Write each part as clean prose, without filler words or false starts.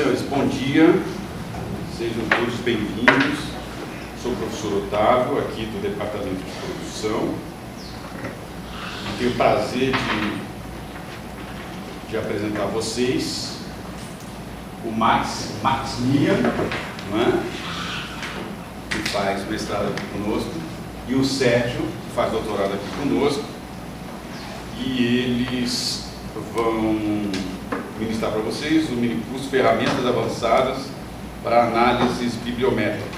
senhores, bom dia, sejam todos bem-vindos. Sou o professor Otávio, aqui do Departamento de Produção, e tenho o prazer de apresentar a vocês o Max Mian, não é? Que faz mestrado aqui conosco, e o Sérgio, que faz doutorado aqui conosco, e eles vão ministrar para vocês o minicurso Ferramentas Avançadas para Análises Bibliométricas.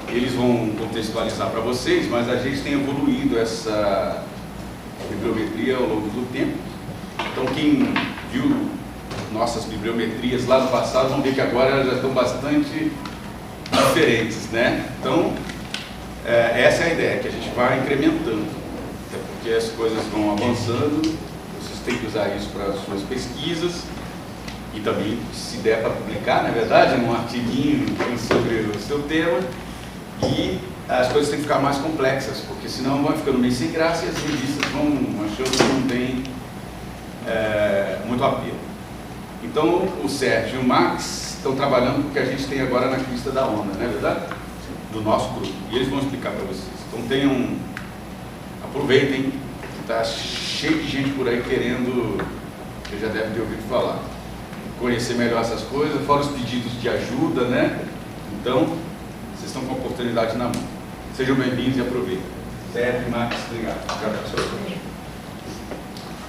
Eles vão contextualizar para vocês, mas a gente tem evoluído essa bibliometria ao longo do tempo. Então, quem viu nossas bibliometrias lá no passado, vão ver que agora elas já estão bastante diferentes, né? Então, essa é a ideia, que a gente vai incrementando, até porque as coisas vão avançando, vocês têm que usar isso para as suas pesquisas, e também, se der para publicar, na verdade, um artiguinho sobre o seu tema, e as coisas têm que ficar mais complexas, porque senão vão ficando meio sem graça e as revistas vão achando que não tem muito apelo. Então, o Sérgio e o Max estão trabalhando com o que a gente tem agora na crista da onda, não é verdade? Do nosso grupo. E eles vão explicar para vocês. Então, aproveitem, que está cheio de gente por aí querendo, que já deve ter ouvido falar, conhecer melhor essas coisas, fora os pedidos de ajuda, né? Então, vocês estão com a oportunidade na mão. Sejam bem-vindos e aproveitem. Sérgio e Max, obrigado.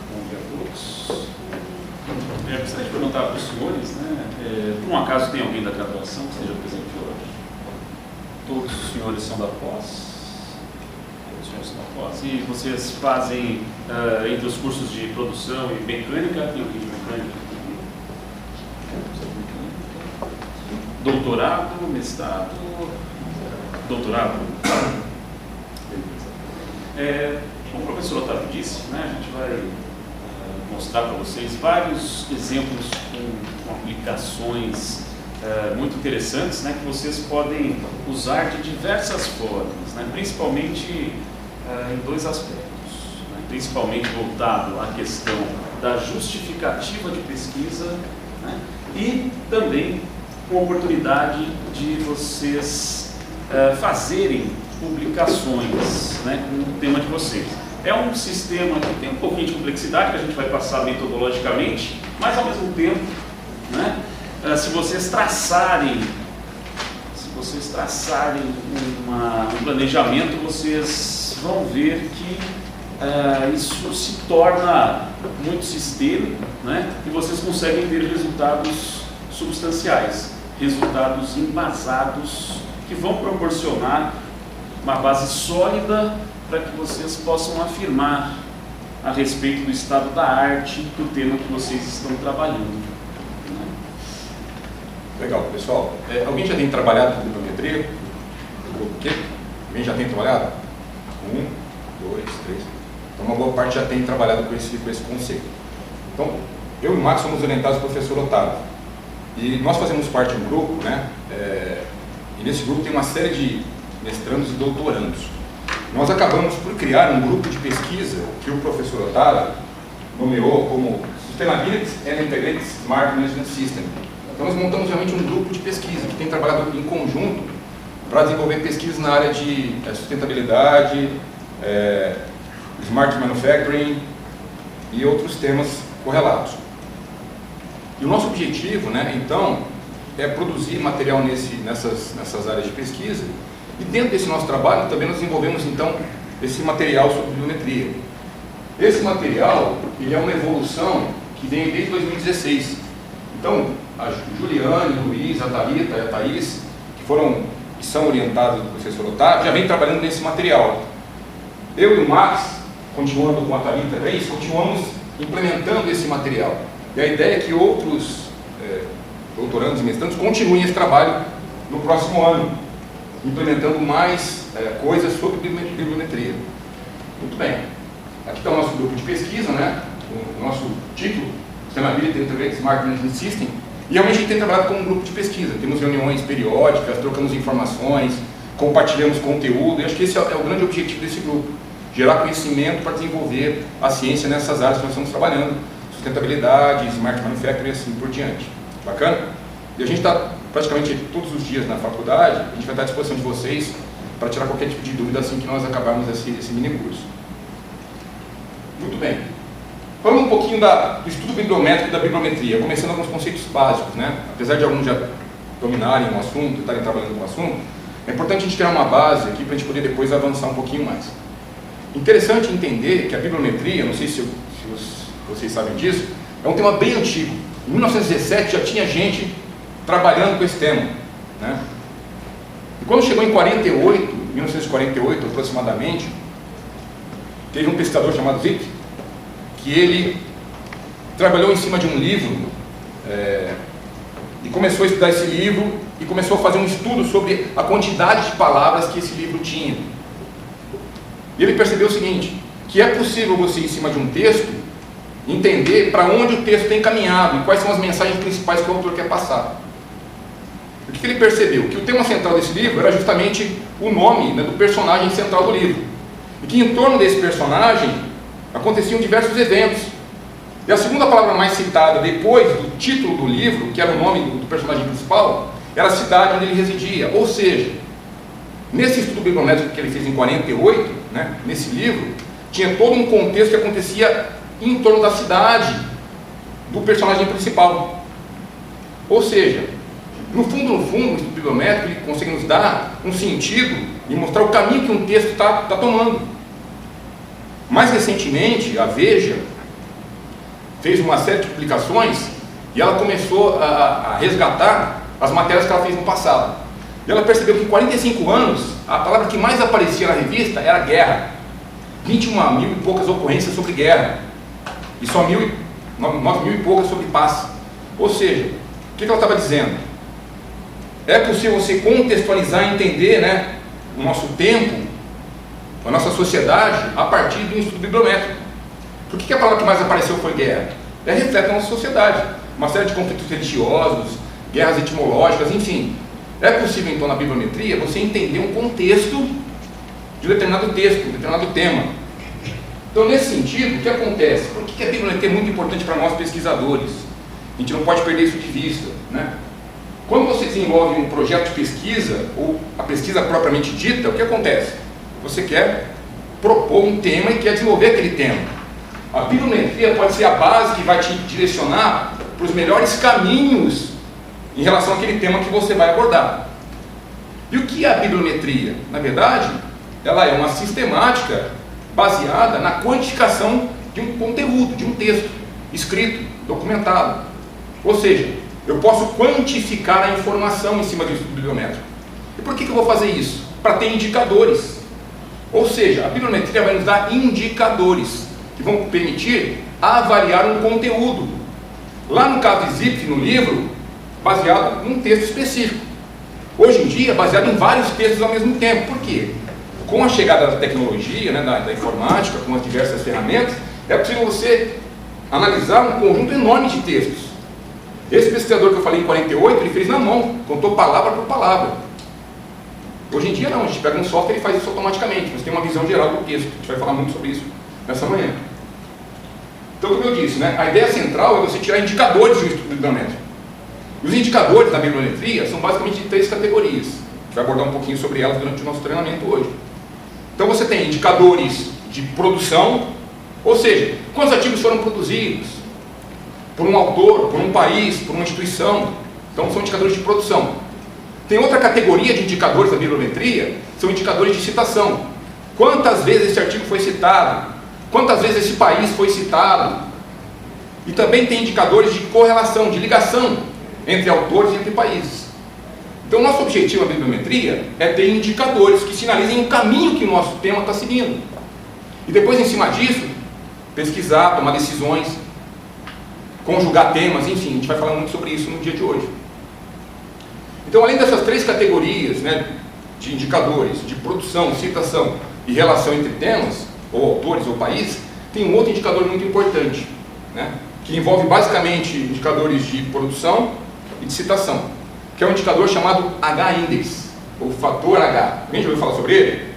Bom dia a todos. Eu gostaria de perguntar para os senhores, né? Por um acaso tem alguém da graduação que esteja presente hoje? Todos os senhores são da pós? Todos os senhores são da pós. E vocês fazem, entre os cursos de produção e mecânica, tem alguém de mecânica? Doutorado, mestrado, doutorado? Como o professor Otávio disse, né, a gente vai mostrar para vocês vários exemplos com aplicações muito interessantes, né, que vocês podem usar de diversas formas, né, principalmente em dois aspectos, né, principalmente voltado à questão da justificativa de pesquisa, né, e também com a oportunidade de vocês fazerem publicações, né, com o tema de vocês. É um sistema que tem um pouquinho de complexidade, que a gente vai passar metodologicamente, mas ao mesmo tempo, né, se vocês traçarem um planejamento, vocês vão ver que isso se torna muito sistêmico, né, e vocês conseguem ter resultados substanciais, resultados embasados, que vão proporcionar uma base sólida para que vocês possam afirmar a respeito do estado da arte do tema que vocês estão trabalhando. Legal, pessoal. Alguém já tem trabalhado com bibliometria? O quê? Alguém já tem trabalhado? 1, 2, 3. Então, uma boa parte já tem trabalhado com esse conceito. Então, eu e o Max somos orientados pelo professor Otávio. E nós fazemos parte de um grupo, né? E nesse grupo tem uma série de mestrandos e doutorandos. Nós acabamos por criar um grupo de pesquisa que o professor Otávio nomeou como Sustainability and Integrated Smart Management System. Então nós montamos realmente um grupo de pesquisa que tem trabalhado em conjunto para desenvolver pesquisas na área de sustentabilidade, smart manufacturing e outros temas correlatos. E o nosso objetivo, né, então, é produzir material nessas áreas de pesquisa. E dentro desse nosso trabalho também nós desenvolvemos então esse material sobre bibliometria. Esse material, ele é uma evolução que vem desde 2016. Então, a Juliane, o Luiz, a Thalita e a Thaís, que são orientados do professor Otávio, já vem trabalhando nesse material. Eu e o Max, continuando com a Thalita e a Thaís, continuamos implementando esse material. E a ideia é que outros doutorandos e mestrandos continuem esse trabalho no próximo ano, implementando mais coisas sobre bibliometria. Muito bem. Aqui está o nosso grupo de pesquisa, né? O nosso título, Sustainability and Integrated Smart Management System. E realmente a gente tem trabalhado como um grupo de pesquisa. Temos reuniões periódicas, trocamos informações, compartilhamos conteúdo. E acho que esse é o grande objetivo desse grupo. Gerar conhecimento para desenvolver a ciência nessas áreas que nós estamos trabalhando. sustentabilidade, smart manufacturing e assim por diante. Bacana? E a gente está praticamente todos os dias na faculdade, a gente vai estar à disposição de vocês para tirar qualquer tipo de dúvida assim que nós acabarmos esse mini curso. Muito bem. Falando um pouquinho do estudo bibliométrico e da bibliometria, começando alguns conceitos básicos, né? Apesar de alguns já dominarem o assunto, estarem trabalhando com o assunto, é importante a gente criar uma base aqui para a gente poder depois avançar um pouquinho mais. Interessante entender que a bibliometria, não sei se vocês sabem disso, é um tema bem antigo. Em 1917 já tinha gente trabalhando com esse tema, né? E quando chegou em 1948 aproximadamente, teve um pesquisador chamado Zipf, que ele trabalhou em cima de um livro e começou a estudar esse livro e começou a fazer um estudo sobre a quantidade de palavras que esse livro tinha. E ele percebeu o seguinte, que é possível você, em cima de um texto, entender para onde o texto tem caminhado e quais são as mensagens principais que o autor quer passar. O que ele percebeu? Que o tema central desse livro era justamente o nome, né, do personagem central do livro. E que em torno desse personagem aconteciam diversos eventos. E a segunda palavra mais citada depois do título do livro, que era o nome do personagem principal, era a cidade onde ele residia. Ou seja, nesse estudo bibliométrico que ele fez em 48, né, nesse livro, tinha todo um contexto que acontecia em torno da cidade do personagem principal. Ou seja, no fundo, o estudo bibliométrico ele consegue nos dar um sentido e mostrar o caminho que um texto está tomando. Mais recentemente, a Veja fez uma série de publicações e ela começou a resgatar as matérias que ela fez no passado. E ela percebeu que em 45 anos, a palavra que mais aparecia na revista era guerra. 21 mil e poucas ocorrências sobre guerra. E só 9 mil e poucas sobre paz. Ou seja, o que ela estava dizendo? É possível você contextualizar e entender, né, o nosso tempo, a nossa sociedade, a partir de um estudo bibliométrico. Por que a palavra que mais apareceu foi guerra? Reflete a nossa sociedade. Uma série de conflitos religiosos, guerras etimológicas, enfim. É possível, então, na bibliometria, você entender um contexto de um determinado texto, um determinado tema. Então, nesse sentido, o que acontece? Por que a bibliometria é muito importante para nós pesquisadores? A gente não pode perder isso de vista, né? Quando você desenvolve um projeto de pesquisa, ou a pesquisa propriamente dita, o que acontece? Você quer propor um tema e quer desenvolver aquele tema. A bibliometria pode ser a base que vai te direcionar para os melhores caminhos em relação àquele tema que você vai abordar. E o que é a bibliometria? Na verdade, ela é uma sistemática baseada na quantificação de um conteúdo, de um texto escrito, documentado. Ou seja, eu posso quantificar a informação em cima do estudo bibliométrico. E por que eu vou fazer isso? Para ter indicadores. Ou seja, a bibliometria vai nos dar indicadores que vão permitir avaliar um conteúdo. Lá no caso de Zipf, no livro, baseado num texto específico. Hoje em dia, baseado em vários textos ao mesmo tempo. Por quê? Com a chegada da tecnologia, né, da informática, com as diversas ferramentas, é possível você analisar um conjunto enorme de textos. Esse pesquisador que eu falei em 48, ele fez na mão, contou palavra por palavra. Hoje em dia não, a gente pega um software e faz isso automaticamente, mas tem uma visão geral do texto. A gente vai falar muito sobre isso nessa manhã. Então, como eu disse, né, a ideia central é você tirar indicadores do estudo bibliométrico. Os indicadores da bibliometria são basicamente de 3 categorias. A gente vai abordar um pouquinho sobre elas durante o nosso treinamento hoje. Então você tem indicadores de produção, ou seja, quantos artigos foram produzidos por um autor, por um país, por uma instituição. Então são indicadores de produção. Tem outra categoria de indicadores da bibliometria, são indicadores de citação. Quantas vezes esse artigo foi citado? Quantas vezes esse país foi citado? E também tem indicadores de correlação, de ligação entre autores e entre países. Então, nosso objetivo na bibliometria é ter indicadores que sinalizem o caminho que o nosso tema está seguindo. E depois, em cima disso, pesquisar, tomar decisões, conjugar temas, enfim, a gente vai falar muito sobre isso no dia de hoje. Então, além dessas 3 categorias, né, de indicadores, de produção, citação e relação entre temas, ou autores ou país, tem um outro indicador muito importante, né, que envolve basicamente indicadores de produção e de citação, que é um indicador chamado H-index, ou fator H. Alguém já ouviu falar sobre ele?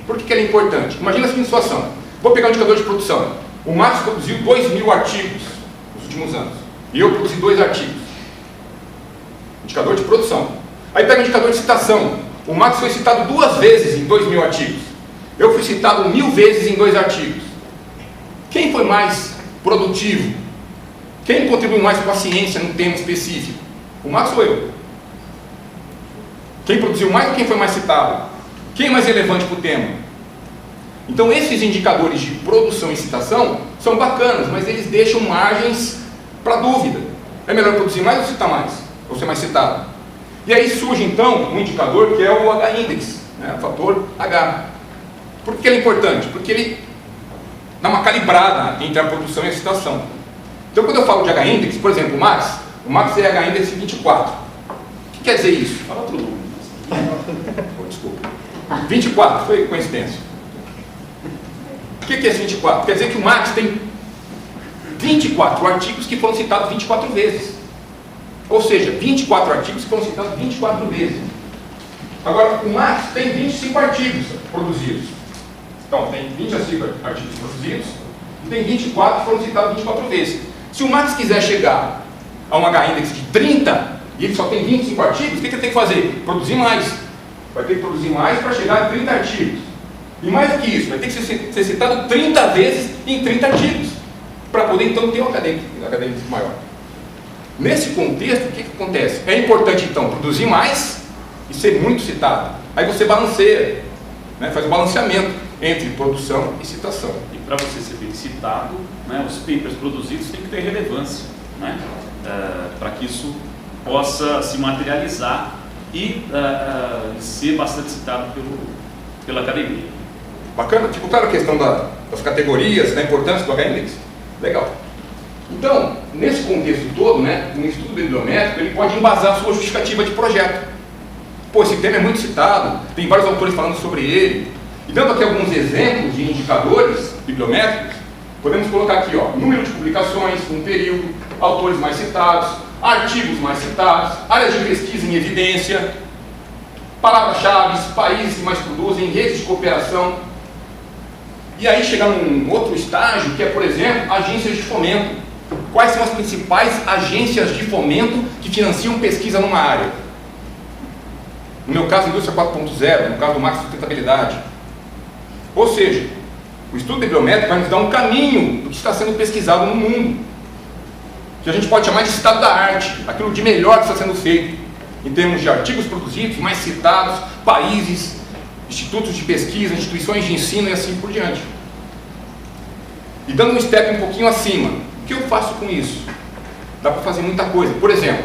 Por que ele é importante? Imagina a seguinte situação: vou pegar um indicador de produção. O Max produziu 2.000 artigos nos últimos anos. E eu produzi 2 artigos. Indicador de produção. Aí pega o indicador de citação. O Max foi citado 2 vezes em 2.000 artigos. Eu fui citado 1.000 vezes em 2 artigos. Quem foi mais produtivo? Quem contribuiu mais com a ciência num tema específico? O Max ou eu? Quem produziu mais ou quem foi mais citado? Quem é mais relevante para o tema? Então esses indicadores de produção e citação são bacanas, mas eles deixam margens para dúvida. É melhor produzir mais ou citar mais? Ou ser mais citado? E aí surge então um indicador que é o H-index, né, o fator H. Por que ele é importante? Porque ele dá uma calibrada entre a produção e a citação. Então quando eu falo de H-index, por exemplo, o Max é H-index 24. O que quer dizer isso? Fala outro número. Oh, desculpa. 24, foi coincidência. O que é esse 24? Quer dizer que o Max tem 24 artigos que foram citados 24 vezes. Ou seja, 24 artigos que foram citados 24 vezes. Agora, o Max tem 25 artigos produzidos. Então, tem 25 artigos produzidos e tem 24 que foram citados 24 vezes. Se o Max quiser chegar a um H-index de 30 e ele só tem 25 artigos, o que ele tem que fazer? Produzir mais. Vai ter que produzir mais para chegar a 30 artigos. E mais do que isso, vai ter que ser citado 30 vezes em 30 artigos, para poder então ter um acadêmico maior. Nesse contexto, o que acontece? É importante então produzir mais e ser muito citado. Aí você balanceia, né, faz o balanceamento entre produção e citação. E para você ser bem citado, né, os papers produzidos têm que ter relevância, né, para que isso possa se materializar e ser bastante citado pela academia. Bacana? Ficou claro a questão das categorias, da importância do H-index? Legal. Então, nesse contexto todo, né, um estudo bibliométrico ele pode embasar a sua justificativa de projeto. Pô, esse tema é muito citado, tem vários autores falando sobre ele. E dando aqui alguns exemplos de indicadores bibliométricos, podemos colocar aqui, ó, número de publicações, um período, autores mais citados, artigos mais citados, áreas de pesquisa em evidência, palavras-chave, países que mais produzem, redes de cooperação. E aí chega num outro estágio, que é, por exemplo, agências de fomento. Quais são as principais agências de fomento que financiam pesquisa numa área? No meu caso, indústria 4.0, no caso do Max Sustentabilidade. Ou seja, o estudo bibliométrico vai nos dar um caminho do que está sendo pesquisado no mundo, que a gente pode chamar de estado da arte, aquilo de melhor que está sendo feito, em termos de artigos produzidos, mais citados, países, institutos de pesquisa, instituições de ensino e assim por diante. E dando um step um pouquinho acima, o que eu faço com isso? Dá para fazer muita coisa. Por exemplo,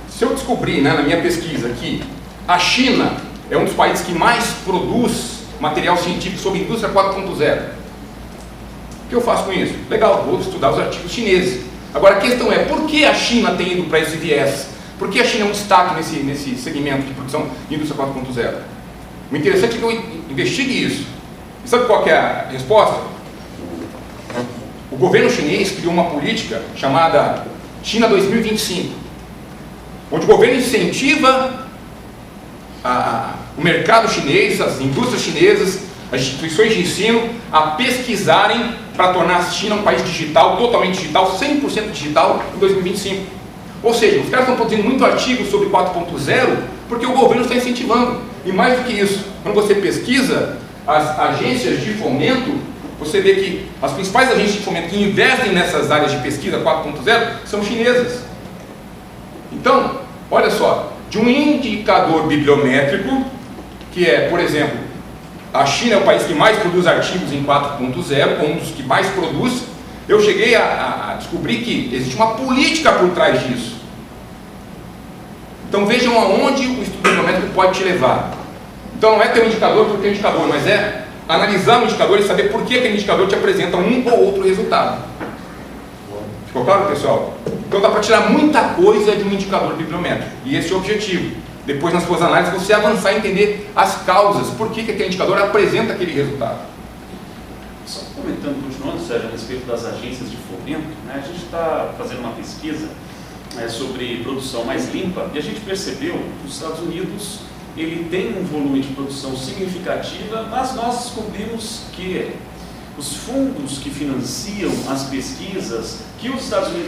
se eu descobrir, né, na minha pesquisa que a China é um dos países que mais produz material científico sobre indústria 4.0, o que eu faço com isso? Legal, vou estudar os artigos chineses. Agora a questão é, por que a China tem ido para esse viés? Por que a China é um destaque nesse segmento de produção de indústria 4.0? O interessante é que eu investigue isso. E sabe qual que é a resposta? O governo chinês criou uma política chamada China 2025, onde o governo incentiva o mercado chinês, as indústrias chinesas, as instituições de ensino a pesquisarem para tornar a China um país digital, totalmente digital, 100% digital em 2025. Ou seja, os caras estão produzindo muito artigo sobre 4.0 porque o governo está incentivando. E mais do que isso, quando você pesquisa as agências de fomento, você vê que as principais agências de fomento que investem nessas áreas de pesquisa 4.0 são chinesas. Então, olha só, de um indicador bibliométrico, que é, por exemplo, a China é o país que mais produz artigos em 4.0, um dos que mais produz, eu cheguei a descobrir que existe uma política por trás disso. Então vejam aonde o estudo bibliométrico pode te levar. Então não é ter um indicador por ter um indicador, mas é analisar um indicador e saber por que aquele indicador te apresenta um ou outro resultado. Ficou claro, pessoal? Então dá para tirar muita coisa de um indicador bibliométrico. E esse é o objetivo. Depois nas suas análises você avançar e entender as causas, por que aquele indicador apresenta aquele resultado. Só comentando, continuando, Sérgio, a respeito das agências de fomento, né, a gente está fazendo uma pesquisa sobre produção mais limpa e a gente percebeu que os Estados Unidos ele tem um volume de produção significativa, mas nós descobrimos que os fundos que financiam as pesquisas que os Estados Unidos